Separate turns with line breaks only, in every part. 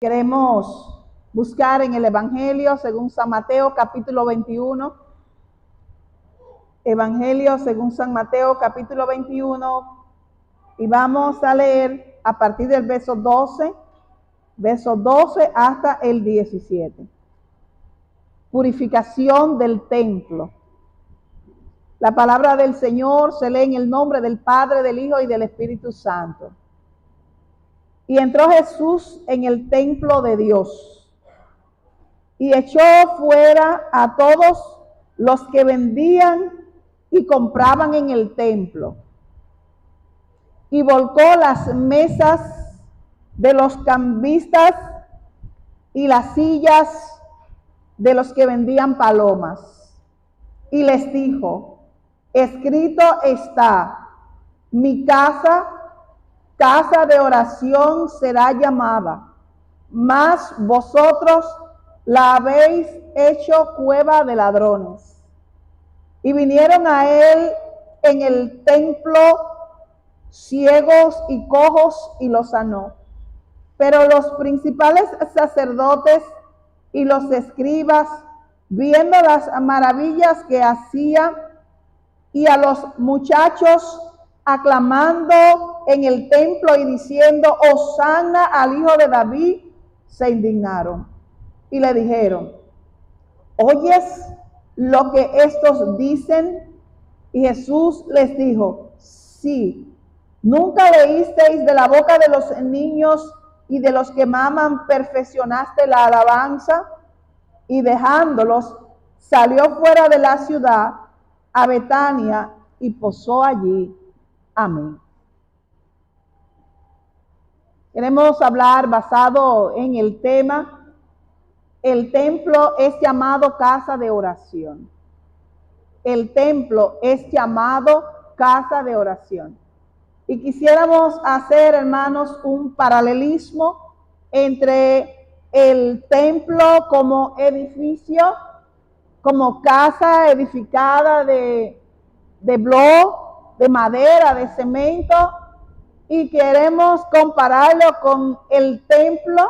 Queremos buscar en el Evangelio según San Mateo capítulo 21. Evangelio según San Mateo capítulo 21 y vamos a leer a partir del verso 12 hasta el 17. Purificación del templo. La palabra del Señor se lee en el nombre del Padre, del Hijo y del Espíritu Santo. Y entró Jesús en el templo de Dios y echó fuera a todos los que vendían y compraban en el templo. Y volcó las mesas de los cambistas y las sillas de los que vendían palomas. Y les dijo: escrito está, mi casa de oración será llamada, mas vosotros la habéis hecho cueva de ladrones. Y vinieron a él en el templo ciegos y cojos y los sanó. Pero los principales sacerdotes y los escribas, viendo las maravillas que hacía, y a los muchachos aclamando en el templo y diciendo: Hosanna al Hijo de David, se indignaron y le dijeron: ¿oyes lo que estos dicen? Y Jesús les dijo: sí. ¿Nunca leísteis de la boca de los niños y de los que maman perfeccionaste la alabanza? Y dejándolos, salió fuera de la ciudad a Betania y posó allí. Amén. Queremos hablar basado en el tema: el templo es llamado casa de oración. El templo es llamado casa de oración. Y quisiéramos hacer, hermanos, un paralelismo entre el templo como edificio, como casa edificada de bloc, de madera, de cemento, y queremos compararlo con el templo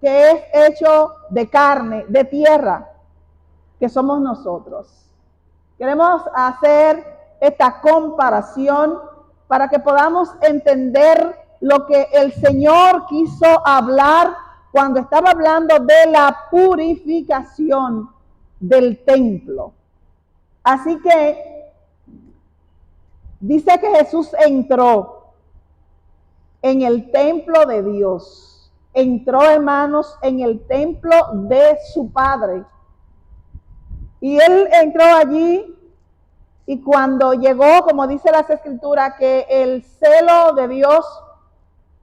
que es hecho de carne, de tierra, que somos nosotros. Queremos hacer esta comparación para que podamos entender lo que el Señor quiso hablar cuando estaba hablando de la purificación del templo. Así que dice que Jesús entró en el templo de Dios. Entró, hermanos, en el templo de su Padre. Y él entró allí. Y cuando llegó, como dice las Escrituras, que el celo de Dios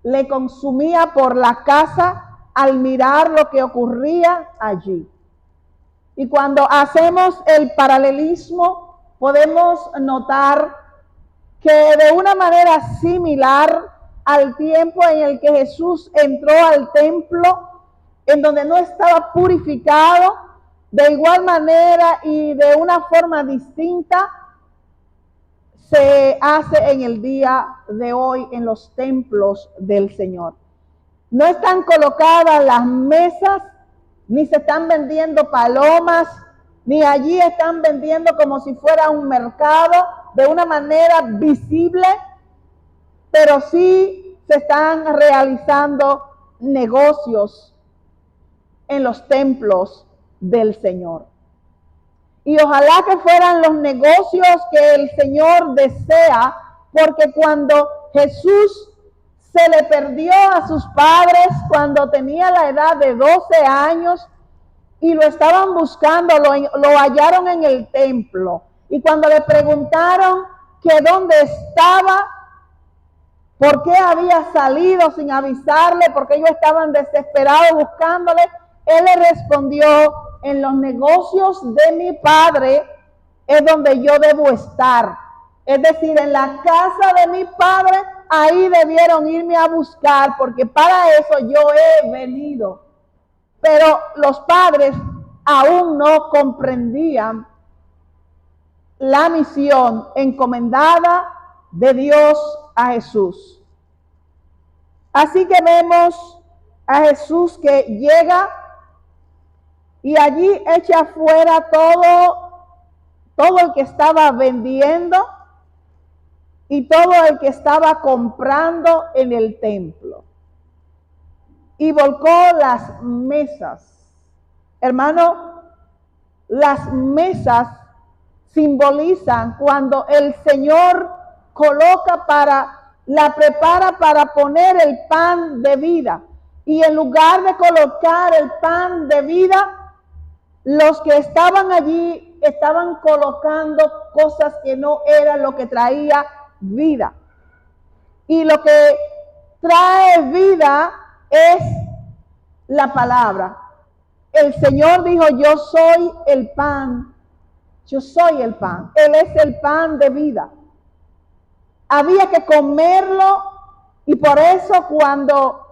le consumía por la casa al mirar lo que ocurría allí. Y cuando hacemos el paralelismo, podemos notar que de una manera similar al tiempo en el que Jesús entró al templo, en donde no estaba purificado, de igual manera y de una forma distinta, se hace en el día de hoy en los templos del Señor. No están colocadas las mesas, ni se están vendiendo palomas, ni allí están vendiendo como si fuera un mercado de una manera visible, pero sí se están realizando negocios en los templos del Señor. Y ojalá que fueran los negocios que el Señor desea, porque cuando Jesús se le perdió a sus padres cuando tenía la edad de 12 años y lo estaban buscando, lo hallaron en el templo. Y cuando le preguntaron que dónde estaba, por qué había salido sin avisarle, porque ellos estaban desesperados buscándole, él le respondió: en los negocios de mi Padre es donde yo debo estar. Es decir, en la casa de mi Padre, ahí debieron irme a buscar, porque para eso yo he venido. Pero los padres aún no comprendían la misión encomendada de Dios a Jesús. Así que vemos a Jesús que llega y allí echa fuera todo el que estaba vendiendo y todo el que estaba comprando en el templo. Y volcó las mesas. Hermano, las mesas simbolizan cuando el Señor prepara para poner el pan de vida. Y en lugar de colocar el pan de vida, los que estaban allí estaban colocando cosas que no eran lo que traía vida. Y lo que trae vida es la palabra. El Señor dijo, yo soy el pan. Yo soy el pan. Él es el pan de vida. Había que comerlo y por eso cuando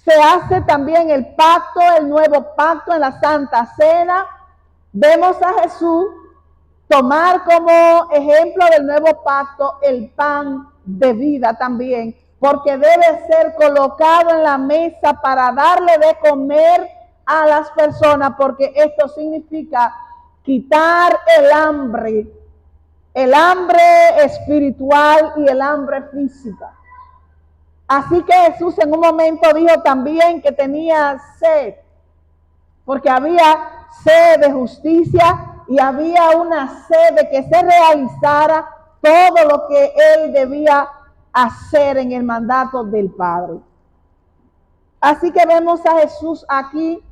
se hace también el pacto, el nuevo pacto en la Santa Cena, vemos a Jesús tomar como ejemplo del nuevo pacto el pan de vida también, porque debe ser colocado en la mesa para darle de comer a las personas, porque esto significa quitar el hambre espiritual y el hambre física. Así que Jesús en un momento dijo también que tenía sed, porque había sed de justicia y había una sed de que se realizara todo lo que él debía hacer en el mandato del Padre. Así que vemos a Jesús aquí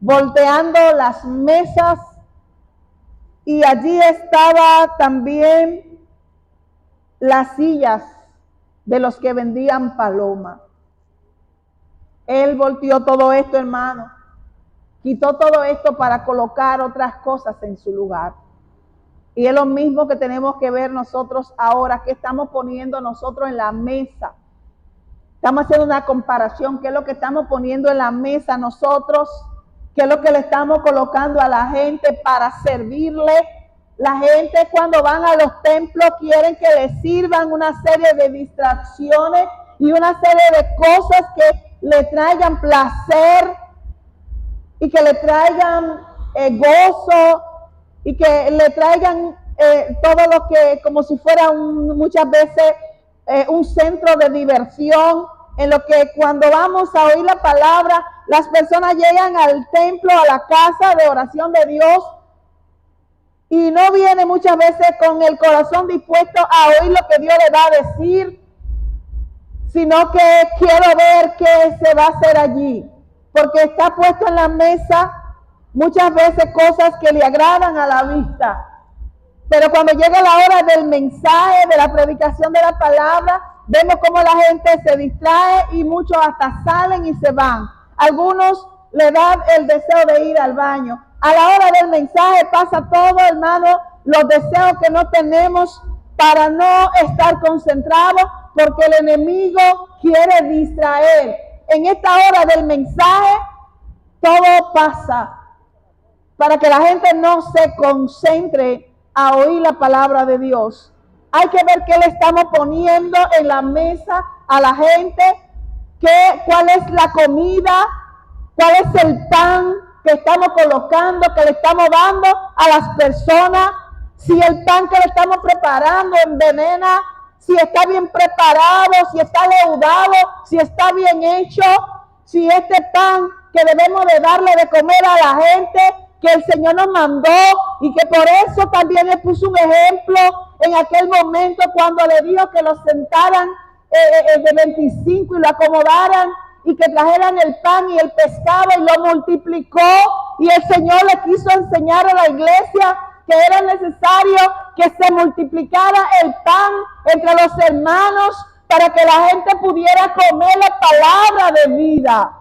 volteando las mesas y allí estaba también las sillas de los que vendían paloma. Él volteó todo esto, hermano. Quitó todo esto para colocar otras cosas en su lugar. Y es lo mismo que tenemos que ver nosotros ahora, que estamos poniendo nosotros en la mesa. Estamos haciendo una comparación, qué es lo que estamos poniendo en la mesa nosotros, qué es lo que le estamos colocando a la gente para servirle. La gente cuando van a los templos quieren que les sirvan una serie de distracciones y una serie de cosas que le traigan placer y que le traigan gozo y que le traigan todo lo que como si fuera muchas veces un centro de diversión, en lo que cuando vamos a oír la palabra, las personas llegan al templo, a la casa de oración de Dios, y no viene muchas veces con el corazón dispuesto a oír lo que Dios le va a decir, sino que quiero ver qué se va a hacer allí, porque está puesto en la mesa muchas veces cosas que le agradan a la vista. Pero cuando llega la hora del mensaje, de la predicación de la palabra, vemos cómo la gente se distrae y muchos hasta salen y se van. Algunos le dan el deseo de ir al baño. A la hora del mensaje pasa todo, hermano, los deseos que no tenemos para no estar concentrados, porque el enemigo quiere distraer. En esta hora del mensaje, todo pasa para que la gente no se concentre a oír la palabra de Dios. Hay que ver qué le estamos poniendo en la mesa a la gente, cuál es la comida, cuál es el pan que estamos colocando, que le estamos dando a las personas, si el pan que le estamos preparando envenena, si está bien preparado, si está leudado, si está bien hecho, si este pan que debemos de darle de comer a la gente, que el Señor nos mandó y que por eso también le puso un ejemplo en aquel momento cuando le dijo que lo sentaran de 25 y lo acomodaran y que trajeran el pan y el pescado y lo multiplicó, y el Señor le quiso enseñar a la iglesia que era necesario que se multiplicara el pan entre los hermanos para que la gente pudiera comer la palabra de vida.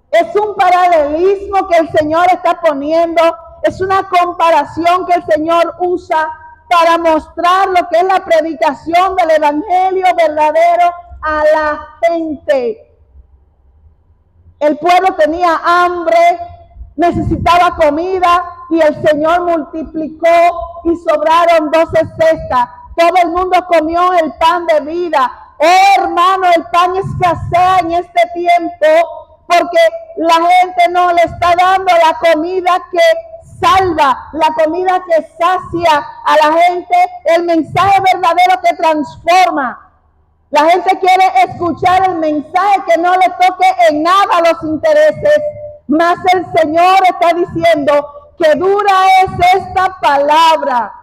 Es un paralelismo que el Señor está poniendo, es una comparación que el Señor usa para mostrar lo que es la predicación del evangelio verdadero a la gente. El pueblo tenía hambre, necesitaba comida y el Señor multiplicó y sobraron 12 cestas. Todo el mundo comió el pan de vida. Oh hermano, el pan escasea en este tiempo porque la gente no le está dando la comida que salva, la comida que sacia a la gente, el mensaje verdadero que transforma. La gente quiere escuchar el mensaje que no le toque en nada los intereses, mas el Señor está diciendo que dura es esta palabra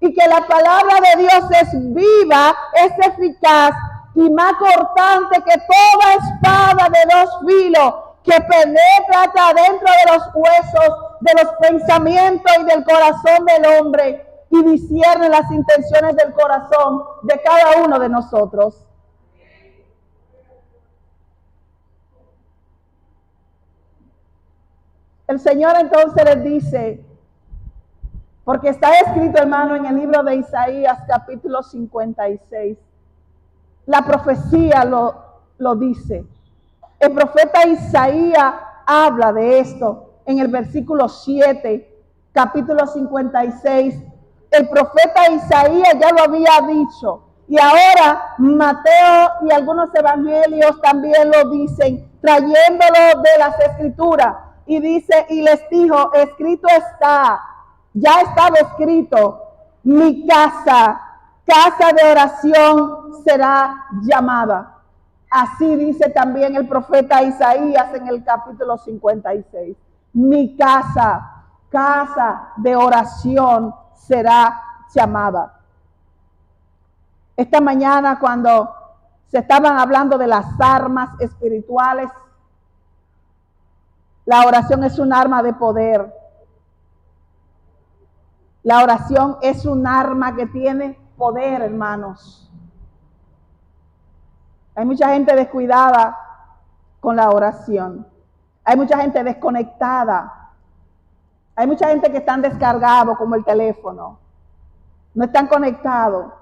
y que la palabra de Dios es viva, es eficaz y más cortante que toda espada de dos filos, que penetra hasta dentro de los huesos, de los pensamientos y del corazón del hombre, y discierne las intenciones del corazón de cada uno de nosotros. El Señor entonces les dice, porque está escrito, hermano, en el libro de Isaías, capítulo 56. La profecía lo dice. El profeta Isaías habla de esto en el versículo 7, capítulo 56. El profeta Isaías ya lo había dicho. Y ahora Mateo y algunos evangelios también lo dicen, trayéndolo de las escrituras. Y dice, y les dijo, escrito está, ya estaba escrito, mi casa, casa de oración será llamada. Así dice también el profeta Isaías en el capítulo 56. Mi casa, casa de oración será llamada. Esta mañana cuando se estaban hablando de las armas espirituales, la oración es un arma de poder. La oración es un arma que tiene poder, hermanos. Hay mucha gente descuidada con la oración. Hay mucha gente desconectada. Hay mucha gente que están descargados como el teléfono. No están conectados.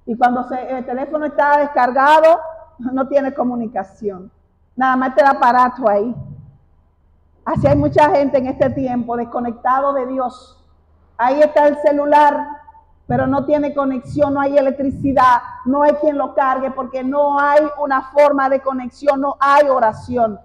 Y cuando el teléfono está descargado, no tiene comunicación. Nada más está el aparato ahí. Así hay mucha gente en este tiempo desconectado de Dios. Ahí está el celular, pero no tiene conexión, no hay electricidad, no hay quien lo cargue porque no hay una forma de conexión, no hay oración.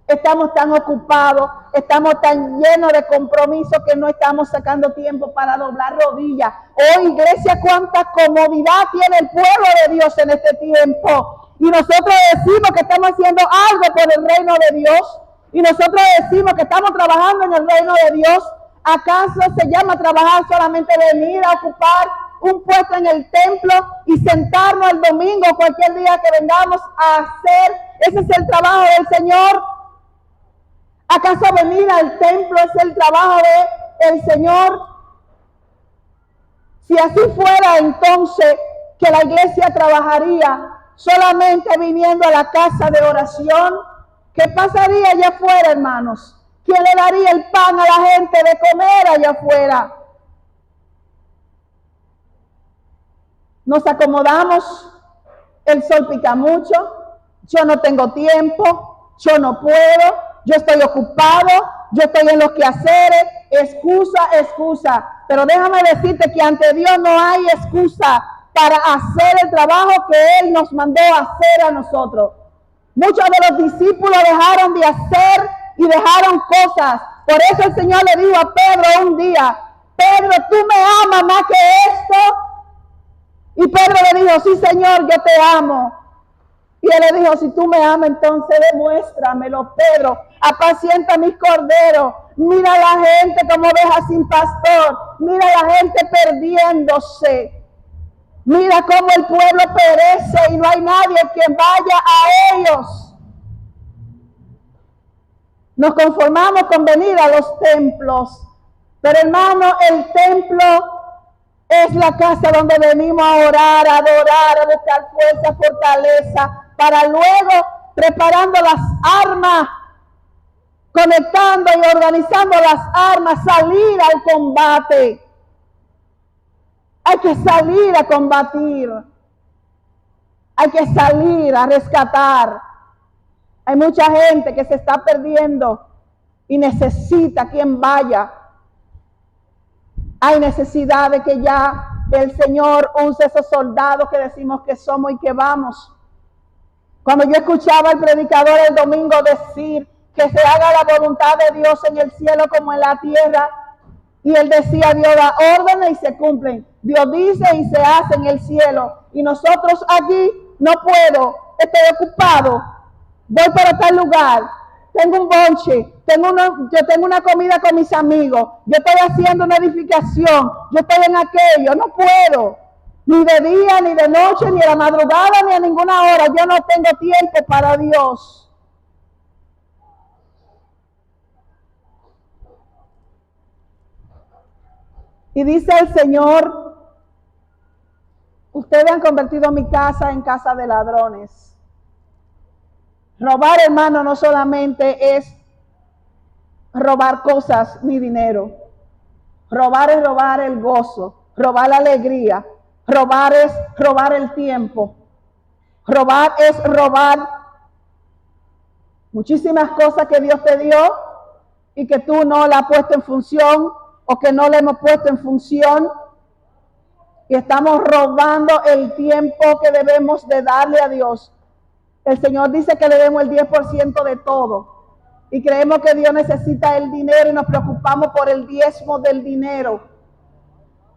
Estamos tan ocupados, estamos tan llenos de compromiso que no estamos sacando tiempo para doblar rodillas. Oh, iglesia, cuánta comodidad tiene el pueblo de Dios en este tiempo. Y nosotros decimos que estamos haciendo algo por el reino de Dios. Y nosotros decimos que estamos trabajando en el reino de Dios. ¿Acaso se llama trabajar solamente venir a ocupar un puesto en el templo y sentarnos el domingo, cualquier día que vengamos a hacer? ¿Ese es el trabajo del Señor? ¿Acaso venir al templo es el trabajo del Señor? Si así fuera, entonces que la iglesia trabajaría solamente viniendo a la casa de oración. ¿Qué pasaría allá afuera, hermanos? ¿Quién le daría el pan a la gente de comer allá afuera? Nos acomodamos, el sol pica mucho, yo no tengo tiempo, yo no puedo, yo estoy ocupado, yo estoy en los quehaceres, excusa. Pero déjame decirte que ante Dios no hay excusa para hacer el trabajo que Él nos mandó a hacer a nosotros. Muchos de los discípulos dejaron de hacer y dejaron cosas. Por eso el Señor le dijo a Pedro un día, Pedro, ¿tú me amas más que esto? Y Pedro le dijo, sí, Señor, yo te amo. Y él le dijo, si tú me amas, entonces demuéstramelo, Pedro. Apacienta mis corderos. Mira a la gente como oveja sin pastor. Mira a la gente perdiéndose. Mira cómo el pueblo perece y no hay nadie que vaya a ellos. Nos conformamos con venir a los templos. Pero hermano, el templo es la casa donde venimos a orar, a adorar, a buscar fuerza, fortaleza, para luego preparando las armas, conectando y organizando las armas, salir al combate. Hay que salir a combatir. Hay que salir a rescatar. Hay mucha gente que se está perdiendo y necesita quien vaya. Hay necesidad de que ya el Señor use esos soldados que decimos que somos y que vamos. Cuando yo escuchaba al predicador el domingo decir que se haga la voluntad de Dios en el cielo como en la tierra, y él decía, Dios da órdenes y se cumplen. Dios dice y se hace en el cielo. Y nosotros aquí no puedo, estoy ocupado, voy para tal lugar, tengo un bonche, yo tengo una comida con mis amigos, yo estoy haciendo una edificación, yo estoy en aquello, no puedo. Ni de día, ni de noche, ni de la madrugada, ni a ninguna hora. Yo no tengo tiempo para Dios. Y dice el Señor, ustedes han convertido mi casa en casa de ladrones. Robar, hermano, no solamente es robar cosas ni dinero. Robar es robar el gozo, robar la alegría. Robar es robar el tiempo. Robar es robar muchísimas cosas que Dios te dio y que tú no la has puesto en función o que no le hemos puesto en función. Y estamos robando el tiempo que debemos de darle a Dios. El Señor dice que le demos el 10% de todo. Y creemos que Dios necesita el dinero y nos preocupamos por el diezmo del dinero.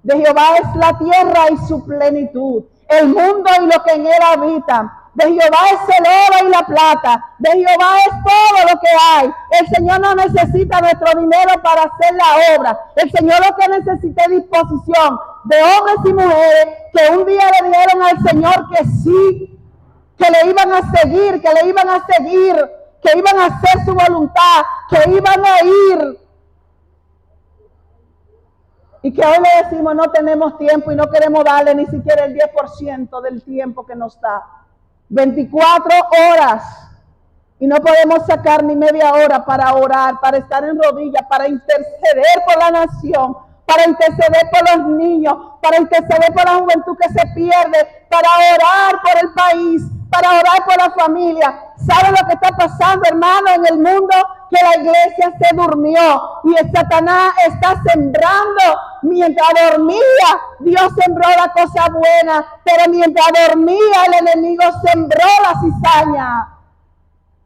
De Jehová es la tierra y su plenitud, el mundo y lo que en él habita. De Jehová es el oro y la plata, de Jehová es todo lo que hay. El Señor no necesita nuestro dinero para hacer la obra. El Señor lo que necesita es disposición de hombres y mujeres que un día le dijeron al Señor que sí, que le iban a seguir, que le iban a seguir, que iban a hacer su voluntad, que iban a ir. Y que hoy le decimos no tenemos tiempo y no queremos darle ni siquiera el 10% del tiempo que nos da. 24 horas. Y no podemos sacar ni media hora para orar, para estar en rodillas, para interceder por la nación, para interceder por los niños, para interceder por la juventud que se pierde, para orar por el país, para orar por la familia. ¿Saben lo que está pasando, hermano, en el mundo? Que la iglesia se durmió y el Satanás está sembrando. Mientras dormía, Dios sembró la cosa buena, pero mientras dormía, el enemigo sembró la cizaña.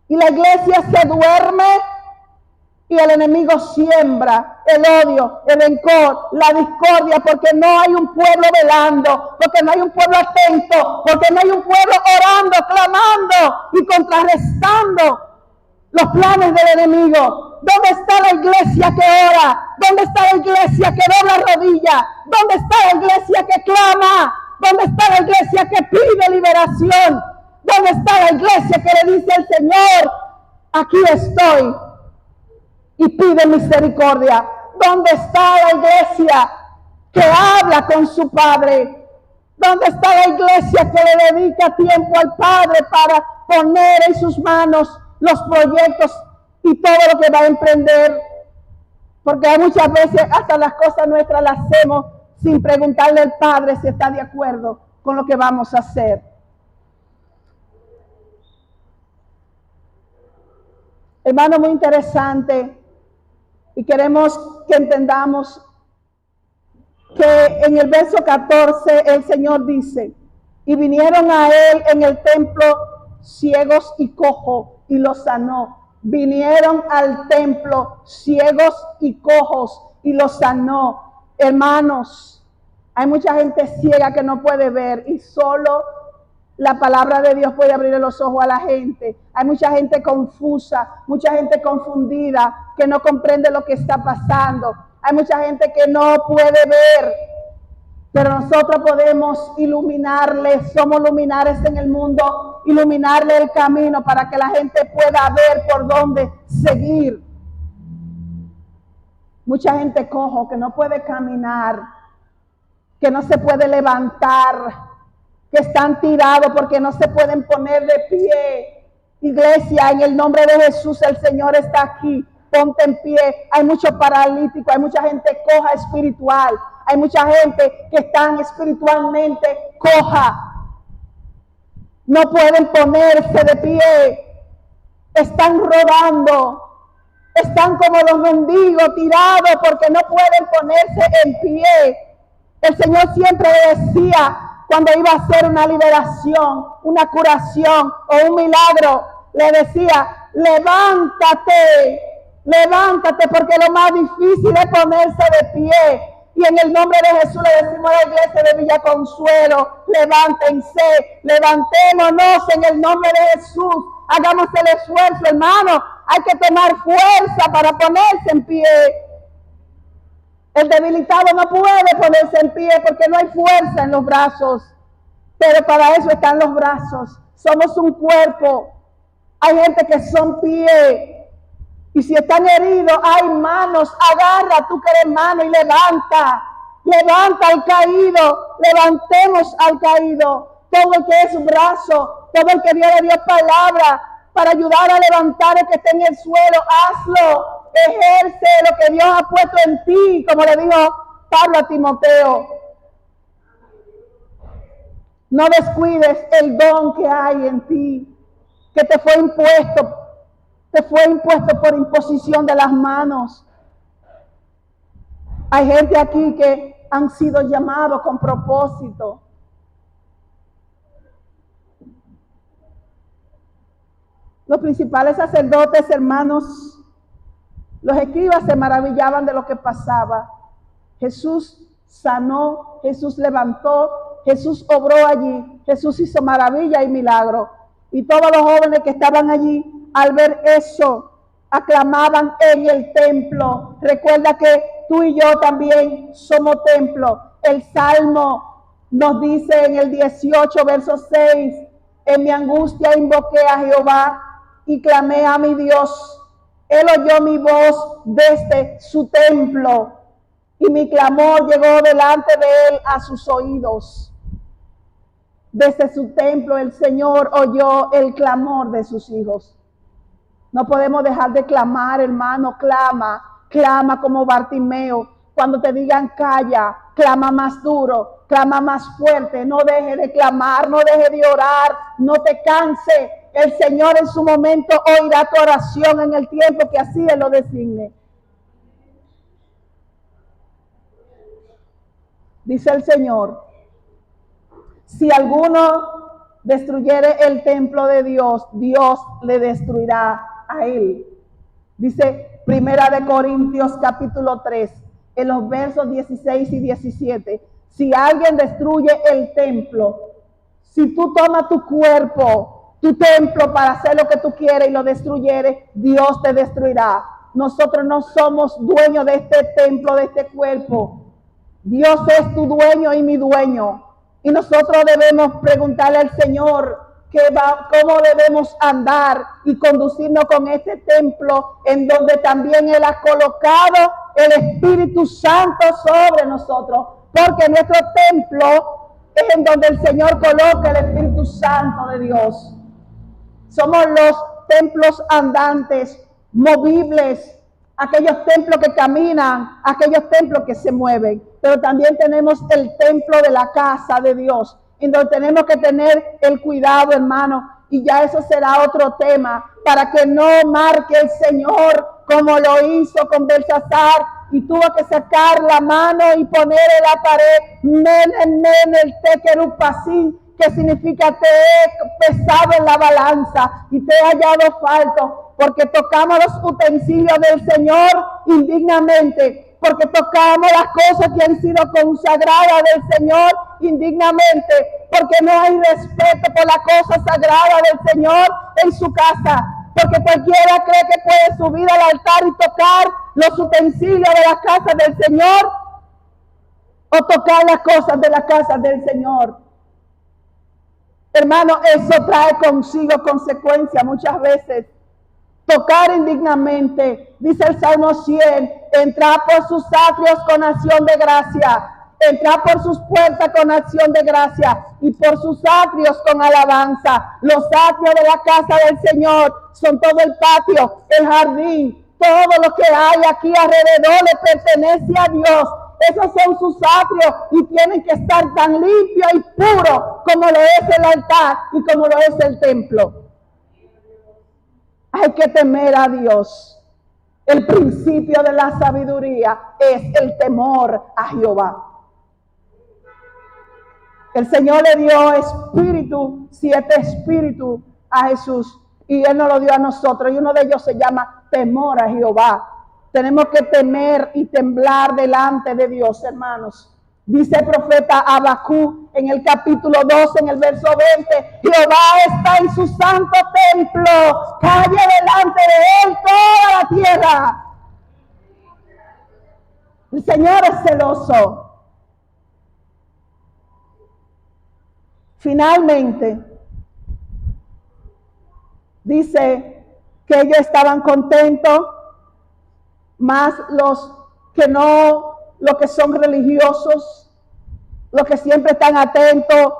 Y la iglesia se duerme y el enemigo siembra el odio, el rencor, la discordia, porque no hay un pueblo velando, porque no hay un pueblo atento, porque no hay un pueblo orando, clamando y contrarrestando los planes del enemigo. ¿Dónde está la iglesia que ora? ¿Dónde está la iglesia que dobla rodilla? ¿Dónde está la iglesia que clama? ¿Dónde está la iglesia que pide liberación? ¿Dónde está la iglesia que le dice al Señor, aquí estoy y pide misericordia? ¿Dónde está la iglesia que habla con su Padre? ¿Dónde está la iglesia que le dedica tiempo al Padre para poner en sus manos los proyectos y todo lo que va a emprender? Porque muchas veces hasta las cosas nuestras las hacemos sin preguntarle al Padre si está de acuerdo con lo que vamos a hacer. Hermano, muy interesante, y queremos que entendamos que en el verso 14 el Señor dice, y vinieron a él en el templo ciegos y cojos y los sanó. Vinieron al templo ciegos y cojos y los sanó. Hermanos, hay mucha gente ciega que no puede ver y solo la palabra de Dios puede abrirle los ojos a la gente. Hay mucha gente confusa, mucha gente confundida, que no comprende lo que está pasando. Hay mucha gente que no puede ver, pero nosotros podemos iluminarle, somos luminares en el mundo, iluminarle el camino para que la gente pueda ver por dónde seguir. Mucha gente cojo que no puede caminar, que no se puede levantar, que están tirados porque no se pueden poner de pie. Iglesia, en el nombre de Jesús, el Señor está aquí. Ponte en pie. Hay muchos paralíticos, hay mucha gente coja espiritual, hay mucha gente que están espiritualmente coja. No pueden ponerse de pie. Están rodando. Están como los mendigos tirados porque no pueden ponerse en pie. El Señor siempre decía, cuando iba a hacer una liberación, una curación o un milagro, le decía, levántate, levántate, porque lo más difícil es ponerse de pie. Y en el nombre de Jesús le decimos a la iglesia de Villa Consuelo, levántense, levantémonos en el nombre de Jesús. Hagamos el esfuerzo, hermano. Hay que tomar fuerza para ponerse en pie. El debilitado no puede ponerse en pie porque no hay fuerza en los brazos. Pero para eso están los brazos. Somos un cuerpo. Hay gente que son pie. Y si están heridos, hay manos. Agarra tú que eres mano y levanta. Levanta al caído. Levantemos al caído. Todo el que es brazo. Todo el que Dios le dio palabra para ayudar a levantar el que esté en el suelo. Hazlo. Ejerce lo que Dios ha puesto en ti, como le dijo Pablo a Timoteo. No descuides el don que hay en ti, que te fue impuesto por imposición de las manos. Hay gente aquí que han sido llamados con propósito. Los principales sacerdotes, hermanos, los escribas se maravillaban de lo que pasaba. Jesús sanó, Jesús levantó, Jesús obró allí, Jesús hizo maravilla y milagro. Y todos los jóvenes que estaban allí, al ver eso, aclamaban en el templo. Recuerda que tú y yo también somos templo. El Salmo nos dice en el 18, verso 6, en mi angustia invoqué a Jehová y clamé a mi Dios. Él oyó mi voz desde su templo y mi clamor llegó delante de él a sus oídos. Desde su templo el Señor oyó el clamor de sus hijos. No podemos dejar de clamar, hermano. Clama como Bartimeo. Cuando te digan calla, clama más duro, clama más fuerte. No deje de clamar, no deje de orar, no te canse. El Señor en su momento oirá tu oración en el tiempo que así Él lo designe. Dice el Señor, si alguno destruyere el templo de Dios, Dios le destruirá a él. Dice Primera de Corintios capítulo 3, en los versos 16 y 17. Si alguien destruye el templo, si tú tomas tu cuerpo, tu templo para hacer lo que tú quieres y lo destruyeres, Dios te destruirá. Nosotros no somos dueños de este templo, de este cuerpo. Dios es tu dueño y mi dueño. Y nosotros debemos preguntarle al Señor cómo debemos andar y conducirnos con este templo en donde también Él ha colocado el Espíritu Santo sobre nosotros. Porque nuestro templo es en donde el Señor coloca el Espíritu Santo de Dios. Somos los templos andantes, movibles, aquellos templos que caminan, aquellos templos que se mueven. Pero también tenemos el templo de la casa de Dios, en donde tenemos que tener el cuidado, hermano, y ya eso será otro tema, para que no marque el Señor como lo hizo con Belsasar, y tuvo que sacar la mano y poner en la pared, men el tekerupasín, que significa te he pesado en la balanza y te he hallado falto, porque tocamos los utensilios del Señor indignamente, porque tocamos las cosas que han sido consagradas del Señor indignamente, porque no hay respeto por la cosa sagrada del Señor en su casa, porque cualquiera cree que puede subir al altar y tocar los utensilios de la casa del Señor o tocar las cosas de la casa del Señor. Hermano, eso trae consigo consecuencias muchas veces. Tocar indignamente, dice el Salmo 100, entrar por sus atrios con acción de gracia, entrar por sus puertas con acción de gracia y por sus atrios con alabanza. Los atrios de la casa del Señor son todo el patio, el jardín, todo lo que hay aquí alrededor le pertenece a Dios. Esos son sus atrios y tienen que estar tan limpios y puros como lo es el altar y como lo es el templo. Hay que temer a Dios. El principio de la sabiduría es el temor a Jehová. El Señor le dio espíritu, 7 espíritus a Jesús, y Él nos lo dio a nosotros, y uno de ellos se llama temor a Jehová. Tenemos que temer y temblar delante de Dios, hermanos. Dice el profeta Habacuc en el capítulo 2, en el verso 20, Jehová está en su santo templo, calle delante de Él toda la tierra. El Señor es celoso. Finalmente, dice que ellos estaban contentos, más los que son religiosos, los que siempre están atentos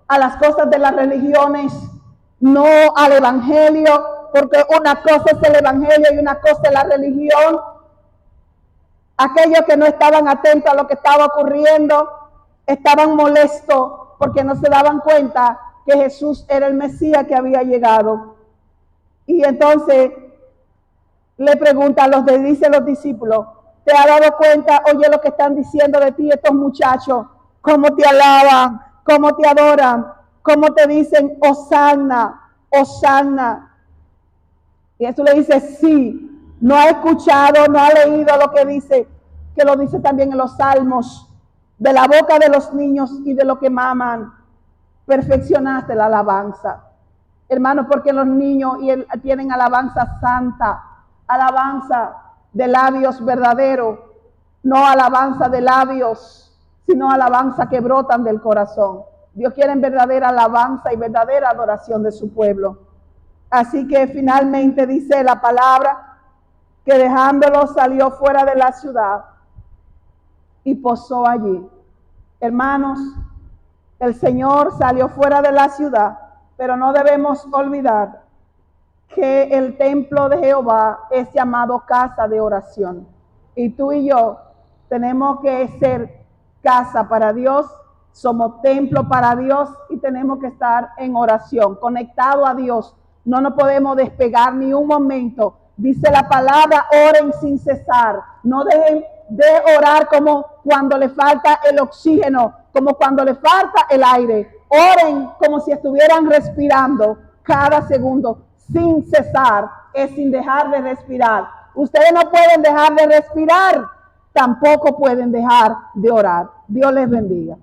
a las cosas de las religiones, no al evangelio, porque una cosa es el evangelio y una cosa es la religión. Aquellos que no estaban atentos a lo que estaba ocurriendo, estaban molestos porque no se daban cuenta que Jesús era el Mesías que había llegado. Y entonces le pregunta dicen los discípulos, ¿te has dado cuenta? Oye lo que están diciendo de ti estos muchachos, cómo te alaban, cómo te adoran, cómo te dicen Hosanna, Hosanna. Y eso le dice, sí, no ha escuchado, no ha leído lo que dice, que lo dice también en los salmos, de la boca de los niños y de lo que maman, perfeccionaste la alabanza. Hermanos, porque los niños tienen alabanza santa, alabanza de labios verdaderos, no alabanza de labios, sino alabanza que brotan del corazón. Dios quiere verdadera alabanza y verdadera adoración de su pueblo. Así que finalmente dice la palabra que dejándolo salió fuera de la ciudad y posó allí. Hermanos, el Señor salió fuera de la ciudad, pero no debemos olvidar que el templo de Jehová es llamado casa de oración. Y tú y yo tenemos que ser casa para Dios, somos templo para Dios y tenemos que estar en oración, conectado a Dios. No nos podemos despegar ni un momento. Dice la palabra, oren sin cesar. No dejen de orar como cuando le falta el oxígeno, como cuando le falta el aire. Oren como si estuvieran respirando cada segundo, sin cesar, es sin dejar de respirar. Ustedes no pueden dejar de respirar, tampoco pueden dejar de orar. Dios les bendiga.